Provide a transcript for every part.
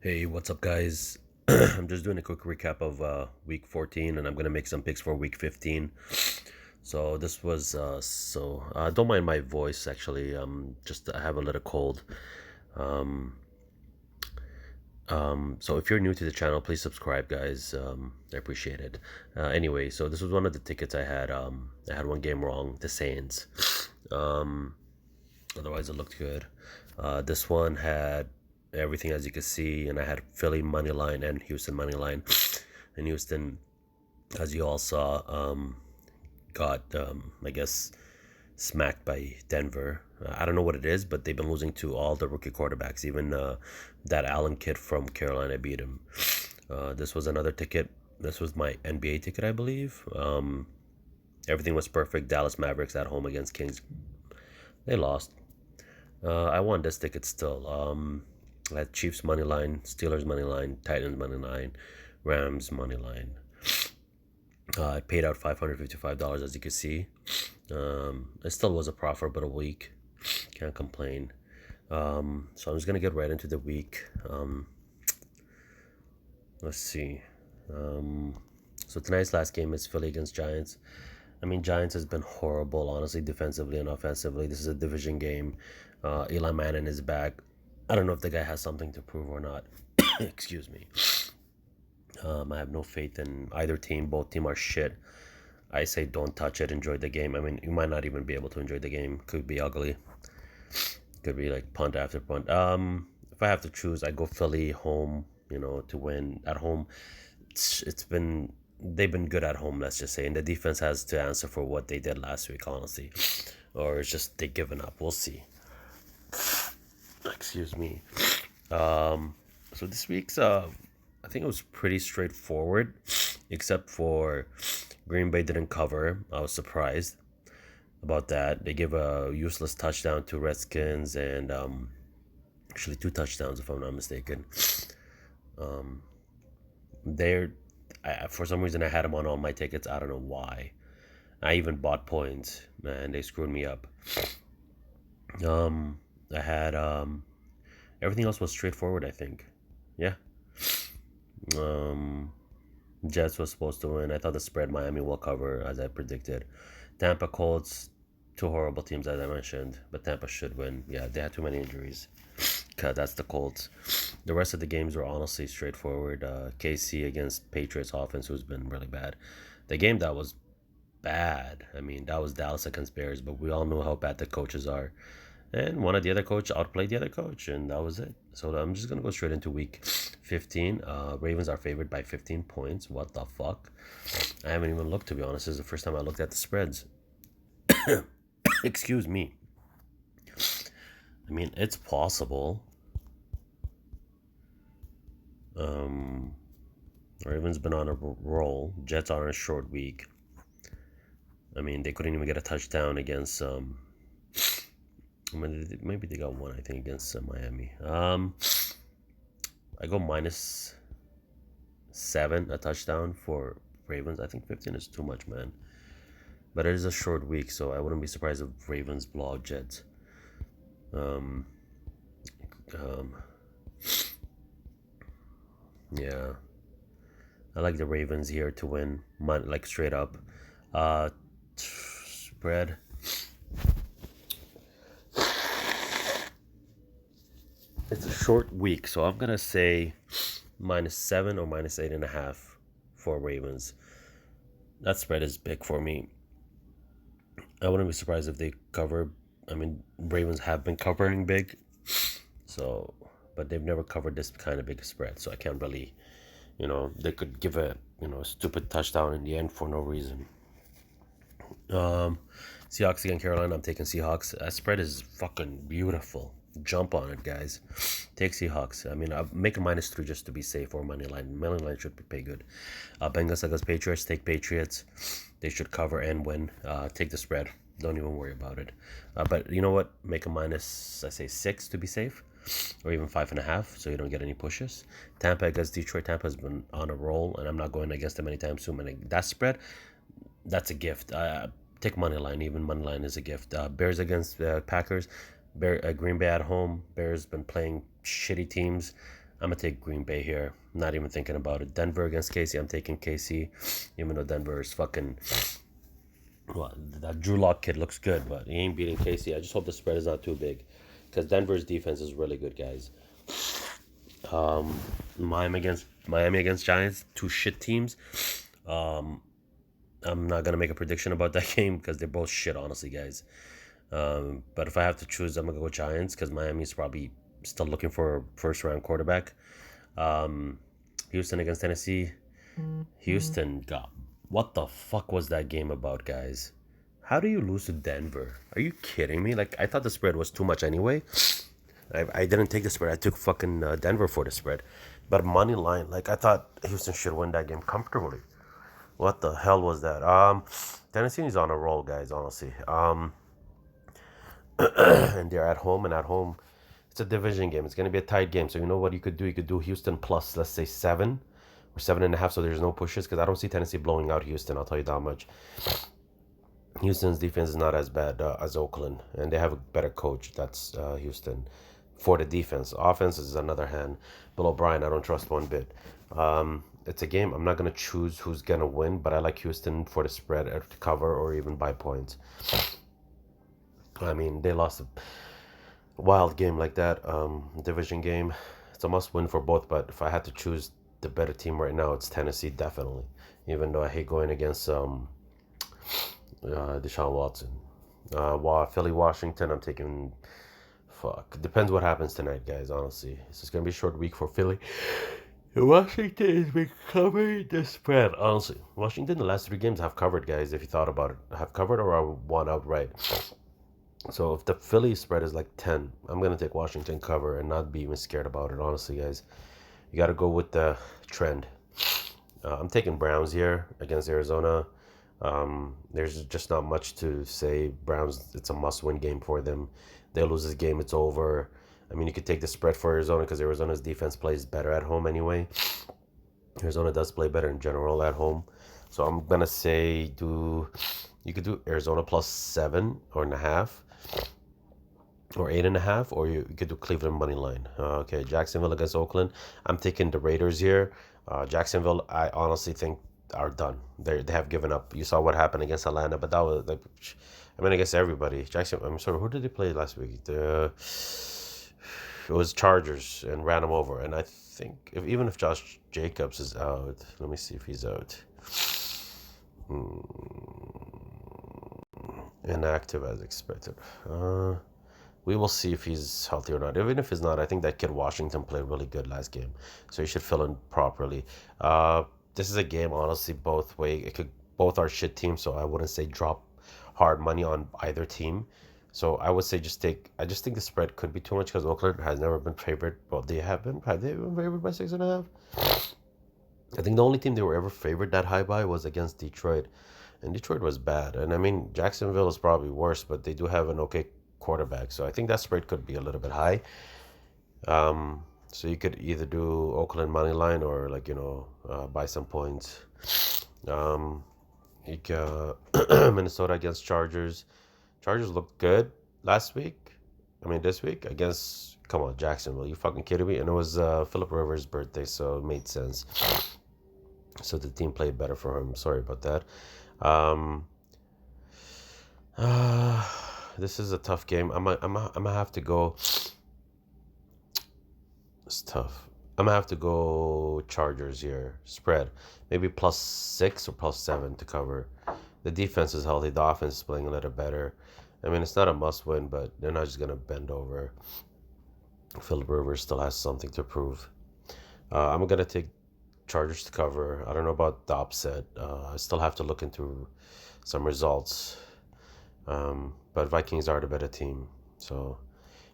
Hey, what's up, guys? I'm just doing a quick recap of week 14, and I'm gonna make some picks for week 15. So this was don't mind my voice actually. Just I have a little cold. Um, so if you're new to the channel, please subscribe, guys. I appreciate it. Anyway, so this was one of the tickets I had. I had one game wrong, the Saints. Um, Otherwise, it looked good. This one had everything as you can see, and I had Philly money line and Houston money line. And Houston, as you all saw, got I guess smacked by Denver. I don't know what it is, but they've been losing to all the rookie quarterbacks. Even that Allen kid from Carolina beat him. This was another ticket. This was my NBA ticket, I believe. Everything was perfect. Dallas Mavericks at home against Kings. They lost. I won this ticket still. I had Chiefs money line, Steelers money line, Titans money line, Rams money line. I paid out $555 as you can see. It still was a profitable week. Can't complain. So I'm just gonna get right into the week. Let's see. So tonight's last game is Philly against Giants. I mean, Giants has been horrible, honestly, defensively and offensively. This is a division game. Eli Manning is back. I don't know if the guy has something to prove or not. Excuse me. I have no faith in either team. Both team are shit. I say don't touch it. Enjoy the game. I mean, you might not even be able to enjoy the game. Could be ugly. Could be like punt after punt. If I have to choose, I go Philly home. To win at home. It's been they've been good at home. Let's just say, and the defense has to answer for what they did last week, honestly, or it's just they given up. We'll see. Excuse me. So this week's I think it was pretty straightforward, except for Green Bay didn't cover. I was surprised about that. They gave a useless touchdown to Redskins, and actually two touchdowns if I'm not mistaken. They're for some reason I had them on all my tickets. I don't know why. I even bought points, and they screwed me up. I had everything else was straightforward. I think, yeah. Um, Jets was supposed to win. I thought the spread Miami will cover as I predicted. Tampa Colts, two horrible teams as I mentioned, but Tampa should win. Yeah, they had too many injuries. That's the Colts. The rest of the games were honestly straightforward. KC against Patriots offense, who's been really bad. The game that was bad, I mean, that was Dallas against Bears, but we all know how bad the coaches are. And one of the other coach outplayed the other coach, and that was it. So I'm just gonna go straight into week 15. Ravens are favored by 15 points. What the fuck? I haven't even looked, to be honest. This is the first time I looked at the spreads. Excuse me. I mean, it's possible. Ravens been on a roll. Jets are on a short week. I mean, they couldn't even get a touchdown against. I mean, maybe they got one, I think, against Miami. I go -7, a touchdown for Ravens. I think 15 is too much, man. But it is a short week, so I wouldn't be surprised if Ravens blow out Jets. Um, um, yeah, I like the Ravens here to win, like straight up. Spread. It's a short week, so I'm gonna say -7 or -8.5 for Ravens. That spread is big for me. I wouldn't be surprised if they cover. I mean, Ravens have been covering big, so but they've never covered this kind of big spread. So I can't really, they could give a stupid touchdown in the end for no reason. Seahawks against Carolina. I'm taking Seahawks. That spread is fucking beautiful. Jump on it, guys. Take Seahawks. I mean, I'll make a -3 just to be safe, or money line. Money line should pay good. Bengals against Patriots. Take Patriots. They should cover and win. Take the spread. Don't even worry about it. But you know what? Make a minus, I say 6 to be safe, or even 5.5, so you don't get any pushes. Tampa against Detroit. Tampa has been on a roll, and I'm not going against them anytime soon. And that spread, that's a gift. Take money line. Even money line is a gift. Bears against Packers. Green Bay at home. Bears been playing shitty teams. I'm gonna take Green Bay here. Not even thinking about it. Denver against KC. I'm taking KC, even though Denver is fucking. Well, that Drew Lock kid looks good, but he ain't beating KC. I just hope the spread is not too big, because Denver's defense is really good, guys. Miami against Giants, two shit teams. I'm not gonna make a prediction about that game because they're both shit, honestly, guys. But if I have to choose, I'm gonna go Giants because Miami's probably still looking for a first round quarterback. Houston against Tennessee. Houston got. What the fuck was that game about, guys? How do you lose to Denver? Are you kidding me? Like, I thought the spread was too much anyway. I didn't take the spread. I took fucking Denver for the spread. But money line, like, I thought Houston should win that game comfortably. What the hell was that? Tennessee is on a roll, guys, honestly. And they're at home, and at home, it's a division game. It's going to be a tight game. So you know what you could do? You could do Houston plus, let's say, 7 or 7.5, so there's no pushes, because I don't see Tennessee blowing out Houston. I'll tell you that much. Houston's defense is not as bad as Oakland, and they have a better coach. That's Houston for the defense. Offense is another hand. Bill O'Brien, I don't trust one bit. It's a game. I'm not going to choose who's going to win, but I like Houston for the spread to cover or even by points. I mean, they lost a wild game like that, division game. It's a must win for both, but if I had to choose the better team right now, it's Tennessee, definitely. Even though I hate going against Deshaun Watson. Philly, Washington, I'm taking. Fuck. Depends what happens tonight, guys, honestly. This is going to be a short week for Philly. Washington has been covering the spread, honestly. Washington, the last 3 games have covered, guys, if you thought about it. Have covered or are won outright. So if the Philly spread is like 10, I'm going to take Washington cover and not be even scared about it, honestly, guys. You got to go with the trend. I'm taking Browns here against Arizona. There's just not much to say. Browns, it's a must-win game for them. They lose this game, it's over. I mean, you could take the spread for Arizona because Arizona's defense plays better at home anyway. Arizona does play better in general at home. So I'm going to say you could do Arizona plus 7.5 or 8.5, or you could do Cleveland money line. Okay, Jacksonville against Oakland. I'm taking the Raiders here. Jacksonville, I honestly think are done. They have given up. You saw what happened against Atlanta, but that was like, I mean, against everybody. I'm sorry, who did they play last week? It was Chargers and ran them over. And I think even if Josh Jacobs is out, let me see if he's out. Inactive as expected. We will see if he's healthy or not. Even if he's not, I think that kid Washington played really good last game, so he should fill in properly. This is a game, honestly, both are shit teams, so I wouldn't say drop hard money on either team. So I would say I just think the spread could be too much because Oakland has never been favored. Well, have they been favored by 6.5? I think the only team they were ever favored that high by was against Detroit, and Detroit was bad. And I mean, Jacksonville is probably worse, but they do have an okay quarterback, so I think that spread could be a little bit high. So you could either do Oakland money line or buy some points. You got Minnesota against Chargers. Chargers looked good last week. I mean, this week against, come on, Jacksonville. You fucking kidding me? And it was Philip Rivers' birthday, so it made sense. So the team played better for him. Sorry about that. This is a tough game. I'm gonna have to go. It's tough. I'm gonna have to go Chargers here. Spread maybe +6 or +7 to cover. The defense is healthy. The offense is playing a little better. I mean, it's not a must-win, but they're not just gonna bend over. Philip Rivers still has something to prove. I'm gonna take Chargers to cover. I don't know about the upset. I still have to look into some results. But Vikings are the better team. So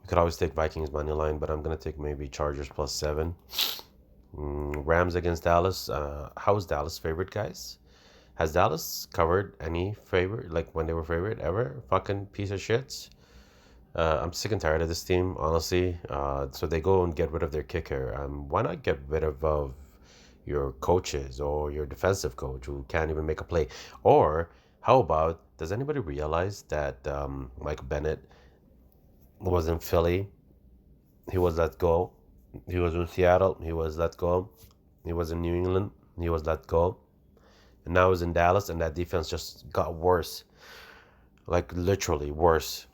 you could always take Vikings money line, but I'm going to take maybe Chargers +7. Rams against Dallas. How is Dallas favorite, guys? Has Dallas covered any favorite, like when they were favorite ever? Fucking piece of shits. I'm sick and tired of this team, honestly. So they go and get rid of their kicker. Why not get rid of your coaches or your defensive coach who can't even make a play? Or how about, does anybody realize that Mike Bennett was in Philly? He was let go. He was in Seattle. He was let go. He was in New England. He was let go. And now he's in Dallas, and that defense just got worse. Like, literally worse.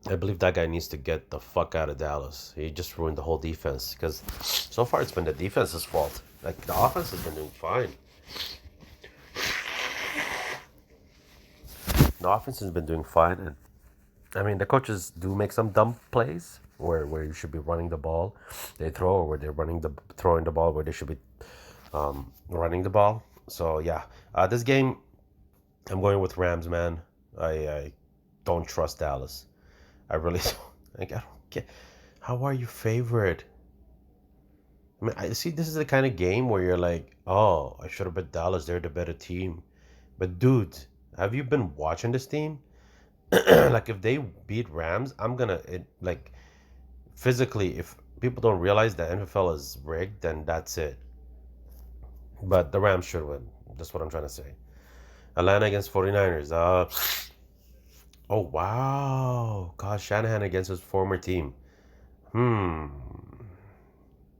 I believe that guy needs to get the fuck out of Dallas. He just ruined the whole defense. Because so far it's been the defense's fault. Like, the offense has been doing fine. The offense has been doing fine. And I mean, the coaches do make some dumb plays where you should be running the ball. They throw, or where they're throwing the ball where they should be running the ball. So yeah, this game I'm going with Rams, man. I don't trust Dallas. I really don't. Like, I don't get. How are you favorite? I mean, I see this is the kind of game where you're like, oh, I should have bet Dallas. They're the better team. But dude, have you been watching this team? Like, if they beat Rams, I'm gonna like physically. If people don't realize that NFL is rigged, then that's it. But the Rams should win. That's what I'm trying to say. Atlanta against 49ers. Oh wow. God, Shanahan against his former team.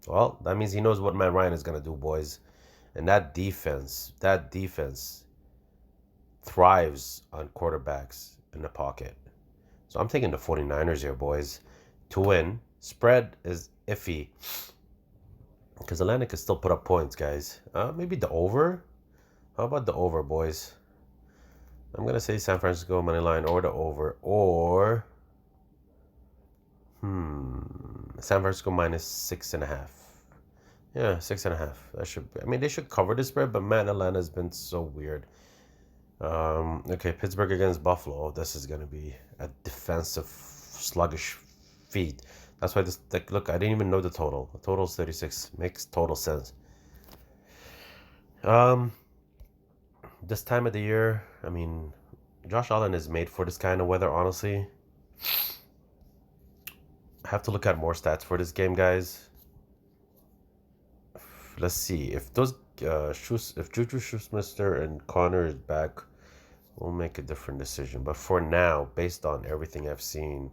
Well, that means he knows what Matt Ryan is gonna do, boys. And that defense thrives on quarterbacks in the pocket. So I'm taking the 49ers here, boys, to win. Spread is iffy because Atlanta can still put up points, guys. Maybe the over. How about the over, boys? I'm gonna say San Francisco money line or the over, or San Francisco minus 6.5. Yeah, 6.5. That should be. I mean, they should cover the spread, but man, Atlanta's been so weird. Okay, Pittsburgh against Buffalo. This is gonna be a defensive, sluggish feat. That's why this. Like, look, I didn't even know the total. The total is 36. Makes total sense. Um, this time of the year, I mean, Josh Allen is made for this kind of weather. Honestly, I have to look at more stats for this game, guys. Let's see if those if Juju Schuster and Connor is back, we'll make a different decision. But for now, based on everything I've seen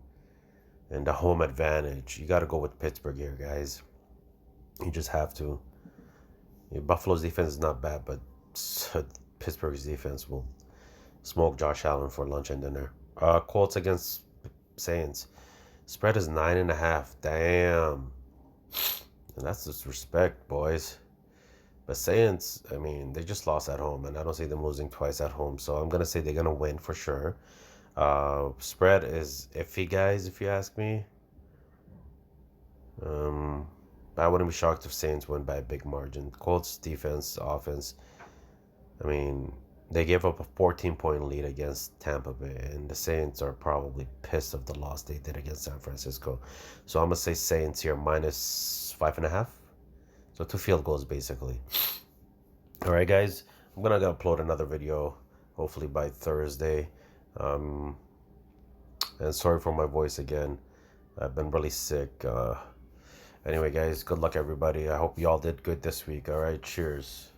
and the home advantage, you got to go with Pittsburgh here, guys. You just have to. Buffalo's defense is not bad, but Pittsburgh's defense will smoke Josh Allen for lunch and dinner. Colts against Saints. Spread is 9.5. Damn. And that's disrespect, boys. But Saints, I mean, they just lost at home, and I don't see them losing twice at home. So I'm going to say they're going to win for sure. Spread is iffy, guys, if you ask me. I wouldn't be shocked if Saints win by a big margin. Colts defense, offense, I mean, they gave up a 14-point lead against Tampa Bay, and the Saints are probably pissed of the loss they did against San Francisco. So I'm going to say Saints here minus 5.5. So 2 field goals, basically. All right, guys. I'm going to upload another video, hopefully by Thursday. And sorry for my voice again. I've been really sick. Anyway, guys, good luck, everybody. I hope you all did good this week. All right, cheers.